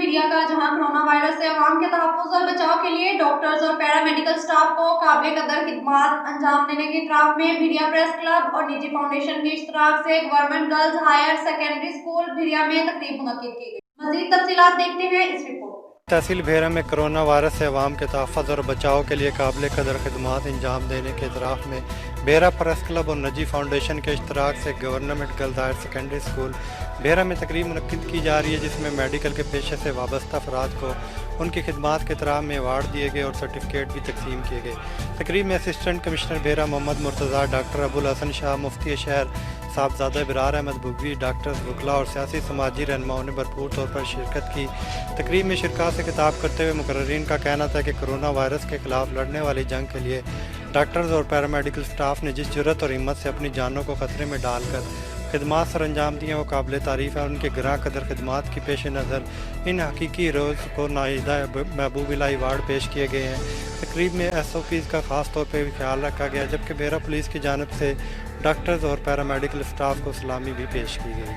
भिरिया का, जहां कोरोना वायरस से अवाम के तहफ़्फ़ुज़ और बचाव के लिए डॉक्टर्स और पैरामेडिकल स्टाफ को काबिल कदर खिदमात अंजाम देने की इतराफ़ में भिरिया प्रेस क्लब और निजी फाउंडेशन की इश्तराक से government girls higher secondary school Bhiria में तकरीब मुनक्किद की गई। मज़ीद तफ़सीलात देखते हैं इस रिपोर्ट। तहसील भेरा में कोरोना वायरस से अवाम के तहफ़्फ़ुज़ और बचाव के लिए काबिल कदर खिदमात अंजाम देने के इतराफ़ में भेरा प्रेस क्लब और निजी फाउंडेशन के इश्तराक से government girls higher secondary school Bhera में तकरीब मुनक्किद की जा रही है, जिसमें मेडिकल के पेशे से वाबस्ता अफराद को उनकी खिदमात के इतराम में अवार्ड दिए गए और सर्टिफिकेट भी तकसीम किए गए। तकरीब में असिस्टेंट कमिश्नर भेरा मोहम्मद मुर्तज़ा, डॉक्टर अबुल हसन शाह, मुफ्ती शहर साहबजादा इबरार अहमद बुगवी, डॉक्टर्स वकला और सियासी समाजी रहनुमाओं ने भरपूर तौर पर शिरकत की। तकरीब में शिरका से खिताब करते हुए मुकर्रिरीन का कहना था कि कोरोना वायरस के खिलाफ लड़ने वाली जंग के लिए डॉक्टर्स और पैरामेडिकल स्टाफ ने जिस जुर्रत और हिम्मत से अपनी जानों को खतरे में डालकर खिदमात सर अंजाम दी हैं वो काबिल तारीफ़ है। उनके ग्रां कदर खिदमात की पेश नज़र इन हकीकी रोज़ को नाइदा महबूब इलाही अवार्ड पेश किए गए हैं। तकरीब में SOPs का ख़ास तौर पर भी ख्याल रखा गया, जबकि भेरा पुलिस की जानब से डॉक्टर्स और पैरामेडिकल स्टाफ को सलामी भी पेश की गई।